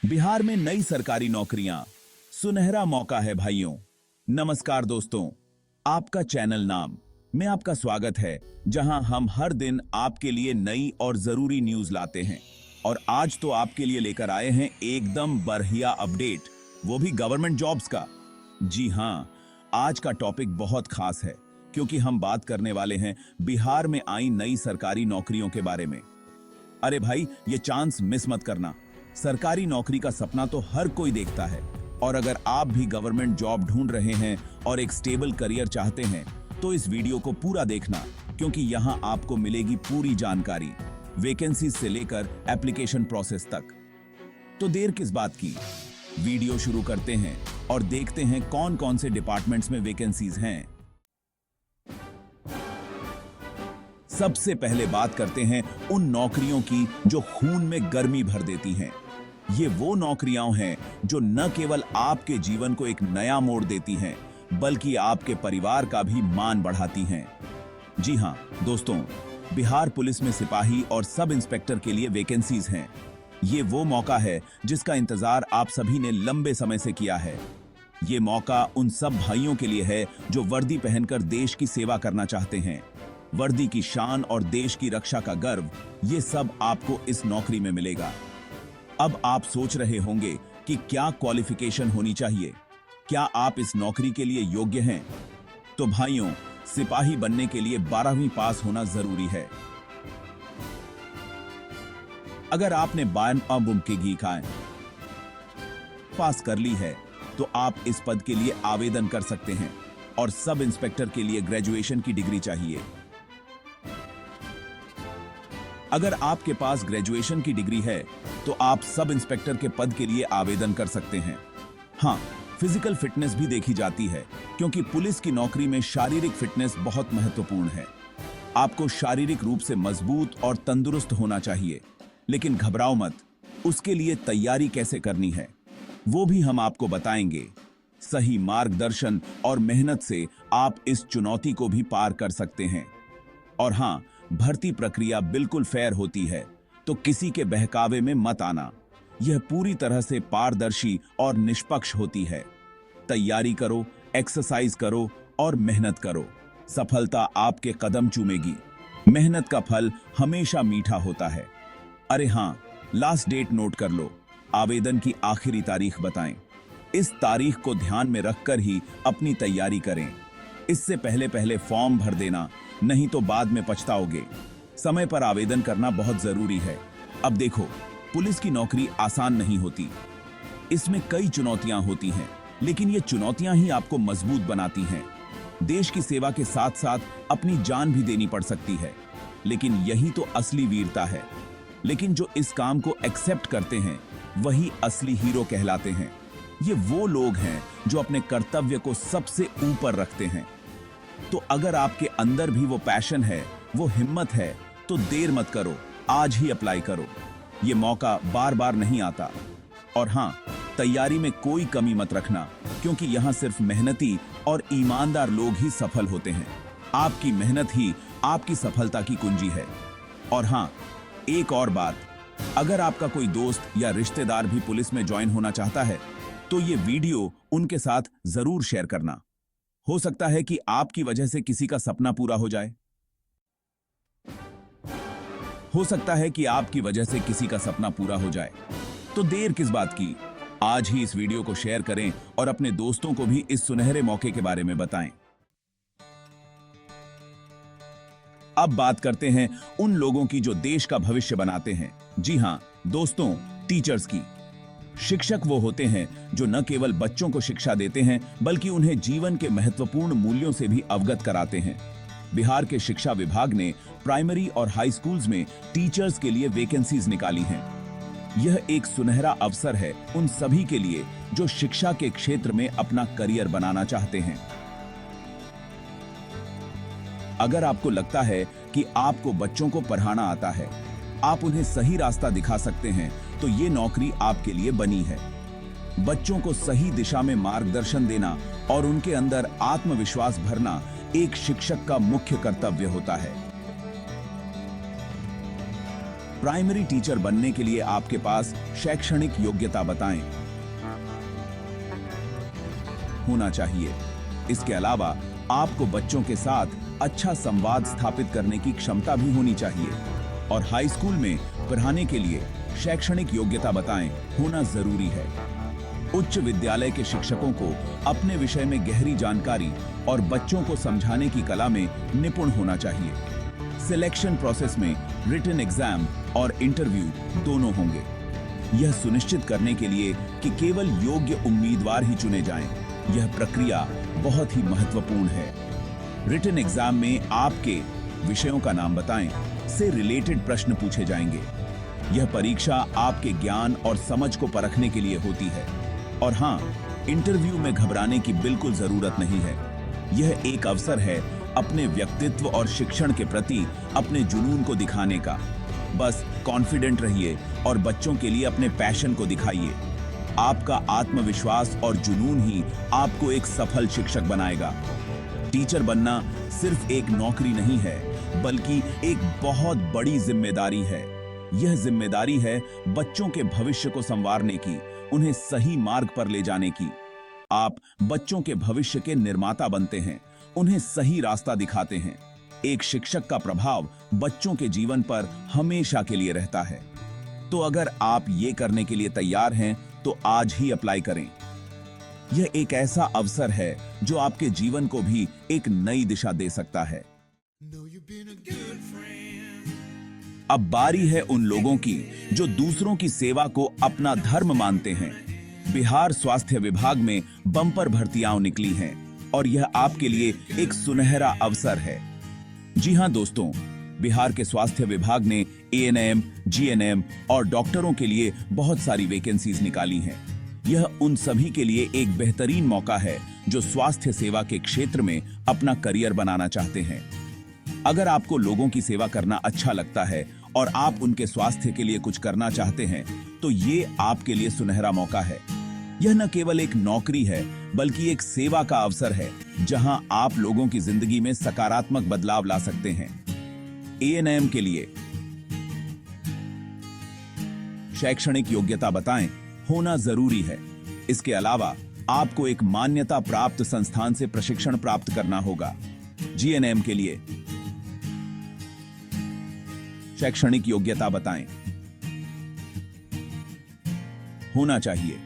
बिहार में नई सरकारी नौकरियां, सुनहरा मौका है भाइयों। नमस्कार दोस्तों, आपका चैनल नाम में आपका स्वागत है, जहां हम हर दिन आपके लिए नई और जरूरी न्यूज लाते हैं। और आज तो आपके लिए लेकर आए हैं एकदम बढ़िया अपडेट, वो भी गवर्नमेंट जॉब्स का। जी हां, आज का टॉपिक बहुत खास है क्योंकि हम बात करने वाले हैं बिहार में आई नई सरकारी नौकरियों के बारे में। अरे भाई, ये चांस मिस मत करना। सरकारी नौकरी का सपना तो हर कोई देखता है, और अगर आप भी गवर्नमेंट जॉब ढूंढ रहे हैं और एक स्टेबल करियर चाहते हैं तो इस वीडियो को पूरा देखना, क्योंकि यहां आपको मिलेगी पूरी जानकारी, वैकेंसीज से लेकर एप्लीकेशन प्रोसेस तक। तो देर किस बात की, वीडियो शुरू करते हैं और देखते हैं कौन कौन से डिपार्टमेंट्स में वैकेंसीज हैं। सबसे पहले बात करते हैं उन नौकरियों की जो खून में गर्मी भर देती हैं। ये वो नौकरियां हैं जो न केवल आपके जीवन को एक नया मोड़ देती हैं, बल्कि आपके परिवार का भी मान बढ़ाती हैं। जी हां दोस्तों, बिहार पुलिस में सिपाही और सब इंस्पेक्टर के लिए वैकेंसीज हैं। ये वो मौका है जिसका इंतजार आप सभी ने लंबे समय से किया है। ये मौका उन सब भाइयों के लिए है जो वर्दी पहनकर देश की सेवा करना चाहते हैं। वर्दी की शान और देश की रक्षा का गर्व, ये सब आपको इस नौकरी में मिलेगा। अब आप सोच रहे होंगे कि क्या क्वालिफिकेशन होनी चाहिए, क्या आप इस नौकरी के लिए योग्य हैं? तो भाइयों, सिपाही बनने के लिए 12वीं पास होना जरूरी है। अगर आपने 12वीं पास कर ली है तो आप इस पद के लिए आवेदन कर सकते हैं, और सब इंस्पेक्टर के लिए ग्रेजुएशन की डिग्री चाहिए। अगर आपके पास ग्रेजुएशन की डिग्री है तो आप सब इंस्पेक्टर के पद के लिए आवेदन कर सकते हैं। हाँ, फिजिकल फिटनेस भी देखी जाती है, क्योंकि पुलिस की नौकरी में शारीरिक फिटनेस बहुत महत्वपूर्ण है। आपको शारीरिक रूप से मजबूत और तंदुरुस्त होना चाहिए, लेकिन घबराओ मत, उसके लिए तैयारी कैसे करनी है वो भी हम आपको बताएंगे। सही मार्गदर्शन और मेहनत से आप इस चुनौती को भी पार कर सकते हैं। और हाँ, भर्ती प्रक्रिया बिल्कुल फेयर होती है, तो किसी के बहकावे में मत आना। यह पूरी तरह से पारदर्शी और निष्पक्ष होती है। तैयारी करो, एक्सरसाइज करो और मेहनत करो। सफलता आपके कदम चूमेगी। मेहनत का फल हमेशा मीठा होता है। अरे हाँ, लास्ट डेट नोट कर लो, आवेदन की आखिरी तारीख बताएं। इस तारीख को ध्यान में रखकर ही अपनी तैयारी करें। इससे पहले फॉर्म भर देना, नहीं तो बाद में पछताओगे। समय पर आवेदन करना बहुत जरूरी है। अब देखो, पुलिस की नौकरी आसान नहीं होती। इसमें कई चुनौतियां होती हैं, लेकिन ये चुनौतियां ही आपको मजबूत बनाती हैं। देश की सेवा के साथ साथ अपनी जान भी देनी पड़ सकती है, लेकिन यही तो असली वीरता है। लेकिन जो इस काम को एक्सेप्ट करते हैं वही असली हीरो कहलाते हैं। ये वो लोग हैं जो अपने कर्तव्य को सबसे ऊपर रखते हैं। तो अगर आपके अंदर भी वो पैशन है, वो हिम्मत है, तो देर मत करो, आज ही अप्लाई करो। ये मौका बार बार नहीं आता। और हाँ, तैयारी में कोई कमी मत रखना, क्योंकि यहाँ सिर्फ मेहनती और ईमानदार लोग ही सफल होते हैं। आपकी मेहनत ही आपकी सफलता की कुंजी है। और हाँ, एक और बात, अगर आपका कोई दोस्त या रिश्तेदार भी पुलिस में ज्वाइन होना चाहता है तो ये वीडियो उनके साथ जरूर शेयर करना। हो सकता है कि आपकी वजह से किसी का सपना पूरा हो जाए। हो सकता है कि आपकी वजह से किसी का सपना पूरा हो जाए। तो देर किस बात की, आज ही इस वीडियो को शेयर करें और अपने दोस्तों को भी इस सुनहरे मौके के बारे में बताएं। अब बात करते हैं उन लोगों की जो देश का भविष्य बनाते हैं। जी हां दोस्तों, टीचर्स की। शिक्षक वो होते हैं जो न केवल बच्चों को शिक्षा देते हैं, बल्कि उन्हें जीवन के महत्वपूर्ण मूल्यों से भी अवगत कराते हैं। बिहार के शिक्षा विभाग ने प्राइमरी और हाई स्कूल्स में टीचर्स के लिए वैकेंसीज निकाली हैं। यह एक सुनहरा अवसर है उन सभी के लिए जो शिक्षा के क्षेत्र में अपना करियर बनाना चाहते हैं। अगर आपको लगता है कि आपको बच्चों को पढ़ाना आता है, आप उन्हें सही रास्ता दिखा सकते हैं, तो ये नौकरी आपके लिए बनी है। बच्चों को सही दिशा में मार्गदर्शन देना और उनके अंदर आत्मविश्वास भरना एक शिक्षक का मुख्य कर्तव्य होता है। प्राइमरी टीचर बनने के लिए आपके पास शैक्षणिक योग्यता बताएं होना चाहिए। इसके अलावा आपको बच्चों के साथ अच्छा संवाद स्थापित करने की क्षमता भी होनी चाहिए। और हाई स्कूल में पढ़ाने के लिए शैक्षणिक योग्यता बताएं होना जरूरी है। उच्च विद्यालय के शिक्षकों को अपने विषय में गहरी जानकारी और बच्चों को समझाने की कला में निपुण होना चाहिए। सिलेक्शन प्रोसेस में रिटन एग्जाम और इंटरव्यू दोनों होंगे। यह सुनिश्चित करने के लिए कि केवल योग्य उम्मीदवार ही चुने जाएं, यह प्रक्रिया बहुत ही महत्वपूर्ण है। रिटन एग्जाम में आपके विषयों का नाम बताएं से रिलेटेड प्रश्न पूछे जाएंगे। यह परीक्षा आपके ज्ञान और समझ को परखने के लिए होती है। और हां, इंटरव्यू में घबराने की बिल्कुल जरूरत नहीं है। यह एक अवसर है अपने व्यक्तित्व और शिक्षण के प्रति अपने जुनून को दिखाने का। बस कॉन्फिडेंट रहिए और बच्चों के लिए अपने पैशन को दिखाइए। आपका आत्मविश्वास और जुनून ही आपको एक सफल शिक्षक बनाएगा। टीचर बनना सिर्फ एक नौकरी नहीं है, बल्कि एक बहुत बड़ी जिम्मेदारी है। यह जिम्मेदारी है बच्चों के भविष्य को संवारने की, उन्हें सही मार्ग पर ले जाने की। आप बच्चों के भविष्य के निर्माता बनते हैं, उन्हें सही रास्ता दिखाते हैं। एक शिक्षक का प्रभाव बच्चों के जीवन पर हमेशा के लिए रहता है। तो अगर आप ये करने के लिए तैयार हैं, तो आज ही अप्लाई करें। यह एक ऐसा अवसर है जो आपके जीवन को भी एक नई दिशा दे सकता है। अब बारी है उन लोगों की जो दूसरों की सेवा को अपना धर्म मानते हैं। बिहार स्वास्थ्य विभाग में बम्पर भर्तियां निकली हैं और यह आपके लिए एक सुनहरा अवसर है। जी हां दोस्तों, बिहार के स्वास्थ्य विभाग ने एएनएम, जीएनएम और डॉक्टरों के लिए बहुत सारी वैकेंसीज निकाली हैं। यह उन सभी के लिए एक बेहतरीन मौका है जो स्वास्थ्य सेवा के क्षेत्र में अपना करियर बनाना चाहते हैं। अगर आपको लोगों की सेवा करना अच्छा लगता है और आप उनके स्वास्थ्य के लिए कुछ करना चाहते हैं, तो ये आपके लिए सुनहरा मौका है। यह न केवल एक नौकरी है, बल्कि एक सेवा का अवसर है जहां आप लोगों की जिंदगी में सकारात्मक बदलाव ला सकते हैं। एएनएम के लिए शैक्षणिक योग्यता बताएं होना जरूरी है। इसके अलावा आपको एक मान्यता प्राप्त संस्थान से प्रशिक्षण प्राप्त करना होगा। जीएनएम के लिए शैक्षणिक योग्यता बताएं होना चाहिए।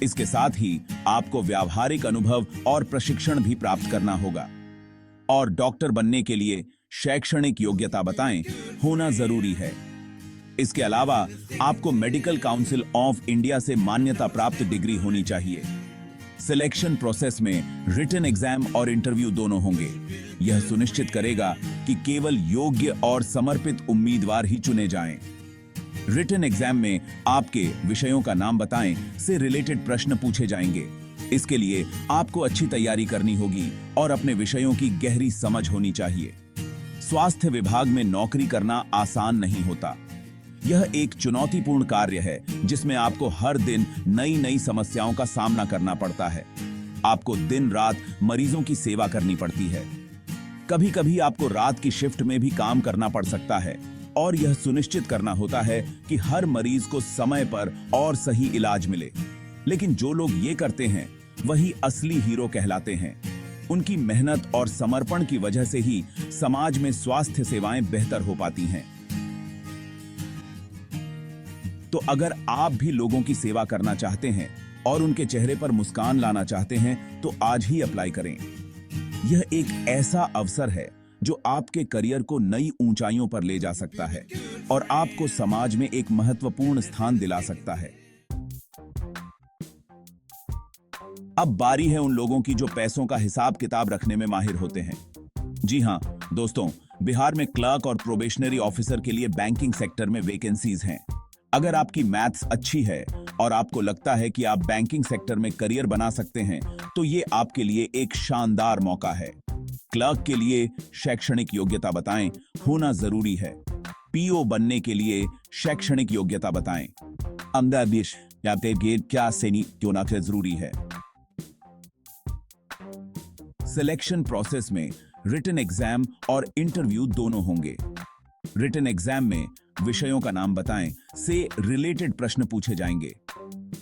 इसके साथ ही आपको व्यावहारिक अनुभव और प्रशिक्षण भी प्राप्त करना होगा। और डॉक्टर बनने के लिए शैक्षणिक योग्यता बताएं होना जरूरी है। इसके अलावा आपको मेडिकल काउंसिल ऑफ इंडिया से मान्यता प्राप्त डिग्री होनी चाहिए। सिलेक्शन प्रोसेस में रिटन एग्जाम और इंटरव्यू दोनों होंगे। यह सुनिश्चित करेगा कि केवल योग्य और समर्पित उम्मीदवार ही चुने जाएं। रिटन एग्जाम में आपके विषयों का नाम बताएं से रिलेटेड प्रश्न पूछे जाएंगे। इसके लिए आपको अच्छी तैयारी करनी होगी और अपने विषयों की गहरी समझ होनी चाहिए। स्वास्थ्य विभाग में नौकरी करना आसान नहीं होता। यह एक चुनौतीपूर्ण कार्य है जिसमें आपको हर दिन नई नई समस्याओं का सामना करना पड़ता है। आपको दिन रात मरीजों की सेवा करनी पड़ती है। कभी कभी आपको रात की शिफ्ट में भी काम करना पड़ सकता है और यह सुनिश्चित करना होता है कि हर मरीज को समय पर और सही इलाज मिले। लेकिन जो लोग ये करते हैं वही असली हीरो कहलाते हैं। उनकी मेहनत और समर्पण की वजह से ही समाज में स्वास्थ्य सेवाएं बेहतर हो पाती हैं। तो अगर आप भी लोगों की सेवा करना चाहते हैं और उनके चेहरे पर मुस्कान लाना चाहते हैं, तो आज ही अप्लाई करें। यह एक ऐसा अवसर है जो आपके करियर को नई ऊंचाइयों पर ले जा सकता है और आपको समाज में एक महत्वपूर्ण स्थान दिला सकता है। अब बारी है उन लोगों की जो पैसों का हिसाब किताब रखने में माहिर होते हैं। जी हां दोस्तों, बिहार में क्लर्क और प्रोबेशनरी ऑफिसर के लिए बैंकिंग सेक्टर में वैकेंसीज हैं। अगर आपकी मैथ्स अच्छी है और आपको लगता है कि आप बैंकिंग सेक्टर में करियर बना सकते हैं, तो ये आपके लिए एक शानदार मौका है। क्लर्क के लिए शैक्षणिक योग्यता बताएं होना जरूरी है। पीओ बनने के लिए शैक्षणिक योग्यता बताएं। अमदाबिश या गेट क्या सेनी क्यों ना जरूरी है। सिलेक्शन प्रोसेस में रिटन एग्जाम और इंटरव्यू दोनों होंगे। रिटन एग्जाम में विषयों का नाम बताएं से रिलेटेड प्रश्न पूछे जाएंगे।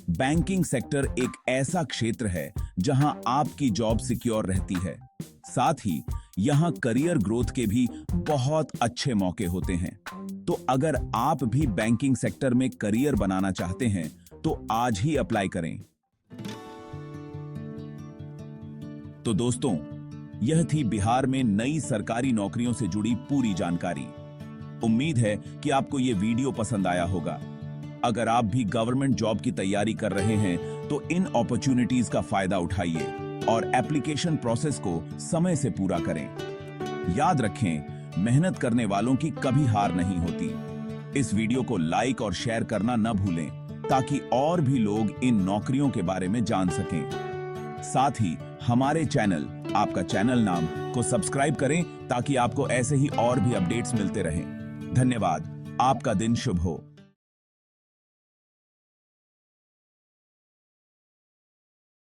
बैंकिंग सेक्टर एक ऐसा क्षेत्र है जहां आपकी जॉब सिक्योर रहती है, साथ ही यहां करियर ग्रोथ के भी बहुत अच्छे मौके होते हैं। तो अगर आप भी बैंकिंग सेक्टर में करियर बनाना चाहते हैं तो आज ही अप्लाई करें। तो दोस्तों, यह थी बिहार में नई सरकारी नौकरियों से जुड़ी पूरी जानकारी। उम्मीद है कि आपको यह वीडियो पसंद आया होगा। अगर आप भी गवर्नमेंट जॉब की तैयारी कर रहे हैं तो इन अपॉर्चुनिटीज का फायदा उठाइए और एप्लीकेशन प्रोसेस को समय से पूरा करें। याद रखें, मेहनत करने वालों की कभी हार नहीं होती। इस वीडियो को लाइक और शेयर करना न भूलें ताकि और भी लोग इन नौकरियों के बारे में जान सकें। साथ ही हमारे चैनल आपका चैनल नाम को सब्सक्राइब करें ताकि आपको ऐसे ही और भी अपडेट्स मिलते रहें। धन्यवाद। आपका दिन शुभ हो।